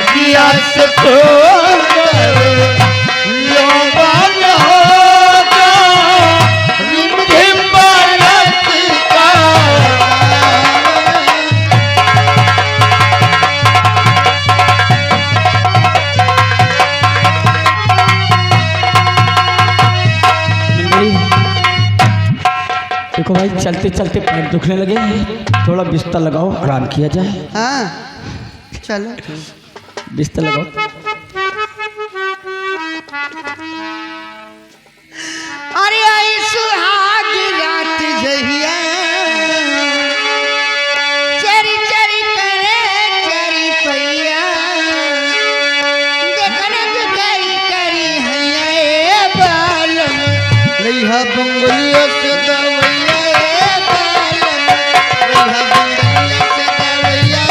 जिया से तो देखो भाई, चलते चलते पैर दुखने लगे, थोड़ा बिस्तर लगाओ, आराम किया जाए। हाँ चलो बिस्तर लगाओ। अरे आई सुहाग रात जहिया चरी चरी करे चरी पैया देखने जुदाई करी हैया ए बालम रैहा बंगलिया से दवैया ए बालम रैहा बंगलिया से दवैया।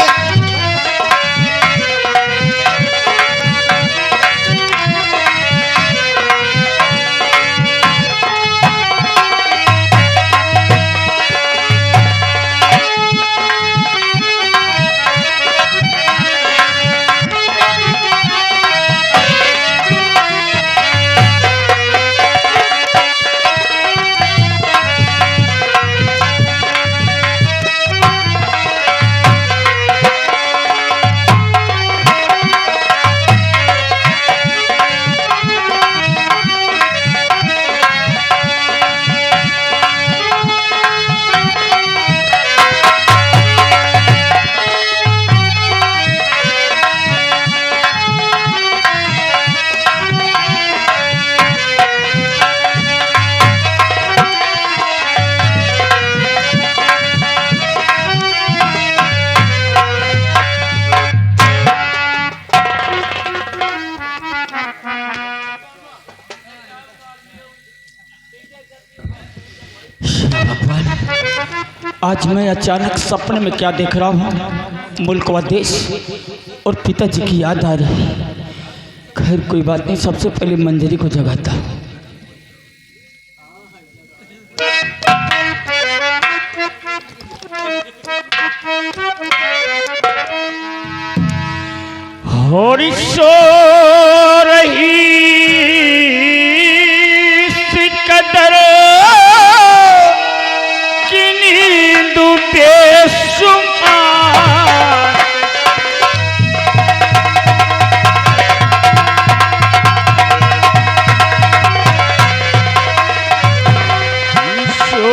आज मैं अचानक सपने में क्या देख रहा हूँ, मुल्क व देश और पिताजी की याद आ रही है। खैर कोई बात नहीं, सबसे पहले मंजरी को जगाता हूँ। होरी सो रही सिकदर की नींद बेशुमार, सो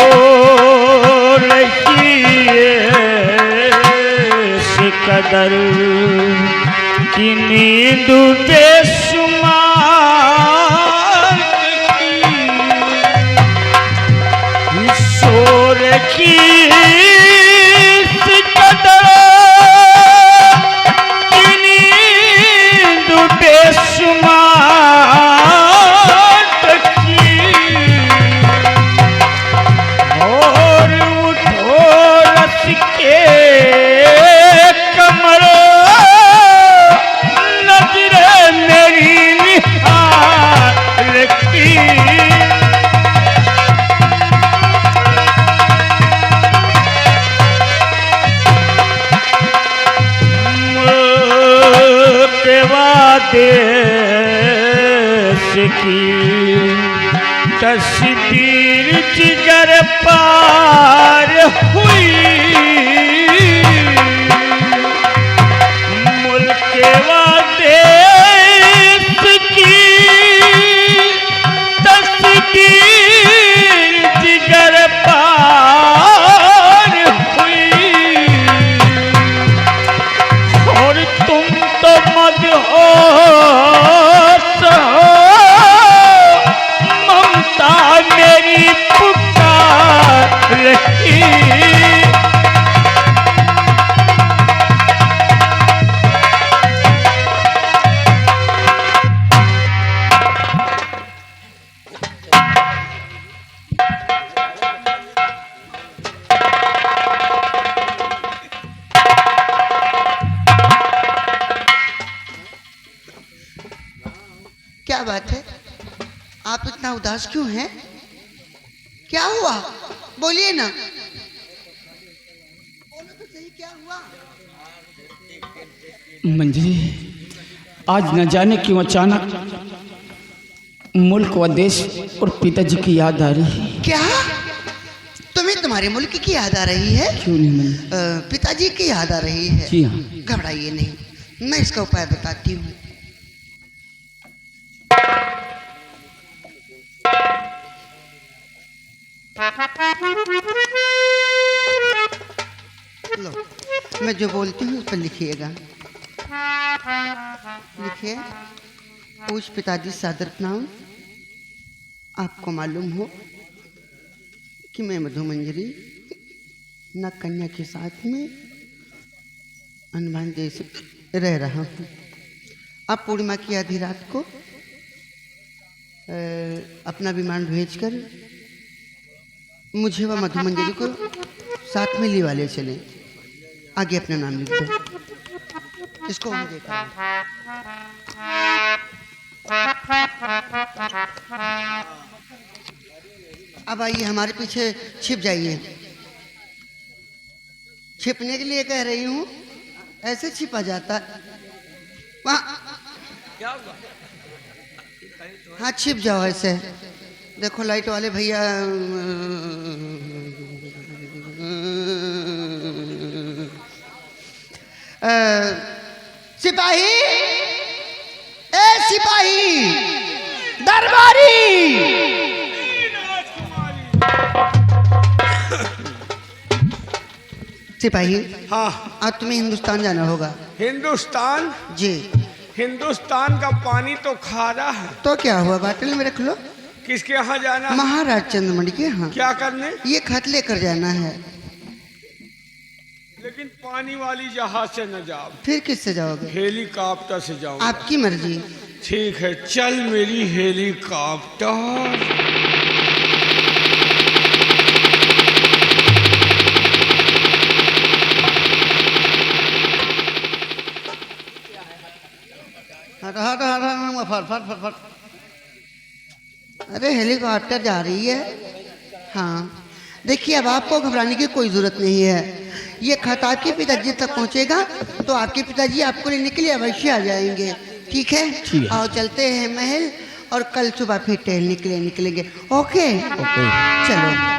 रही सिकदर की नींद बेशुमार, सो रखी सिकदर की नींद बेशुमार की, और उठो रस के कमर देश की तस्वीर जिगर पार हुई, मुल्क व देश की तस्वीर जिगर पार हुई, और तुम तो मदहोश हो, ममता मेरी पुकार रही। क्या बात है, आप इतना उदास क्यों हैं? क्या हुआ? बोलिए ना, बोलो तो सही, क्या हुआ? मंजरी, आज न जाने क्यों अचानक मुल्क व देश और पिताजी की याद आ रही है। क्या तुम्हें तुम्हारे मुल्क की याद आ रही है? क्यों नहीं मन? पिताजी की याद आ रही है? जी हाँ। घबराइए नहीं, मैं इसका उपाय बताती हूँ। लो, मैं जो बोलती हूँ उस पर लिखिएगा। लिखिए, पूछ पिताजी सादर प्रणाम। आपको मालूम हो कि मैं मधुमंजरी न कन्या के साथ में अनबन जैसे रह रहा हूँ। अब पूर्णिमा की आधी रात को अपना विमान भेजकर मुझे व मधुमंजरी को साथ में लिवा ले चले। आगे अपना नाम लिख दो। इसको हम देखा। अब आइए हमारे पीछे छिप जाइए। छिपने के लिए कह रही हूँ, ऐसे छिपा जाता। वहाँ हाँ छिप जाओ ऐसे। देखो लाइट वाले भैया सिपाही, ए सिपाही, दरबारी। सिपाही, हाँ। आज तुम्हें हिंदुस्तान जाना होगा। हिंदुस्तान? जी। हिंदुस्तान का पानी तो खारा है। तो क्या हुआ, बाटल में रख लो। किसके यहाँ जाना है? महाराज चंद्रमणि के यहाँ। क्या करने? ये खत लेकर जाना है। लेकिन पानी वाली जहाज से न जाओ। फिर किससे जाओगे? हेलीकॉप्टर से जाओ। आपकी मर्जी। ठीक है, चल मेरी हेलीकॉप्टर। अरे हेलीकॉप्टर जा रही है। हाँ देखिए, अब आपको घबराने की कोई जरूरत नहीं है। ये खत आपके पिताजी तक पहुंचेगा तो आपके पिताजी आपको लेने के लिए अवश्य आ जाएंगे। ठीक है, आओ चलते हैं महल और कल सुबह फिर टहलने के लिए निकलेंगे। ओके, चलो।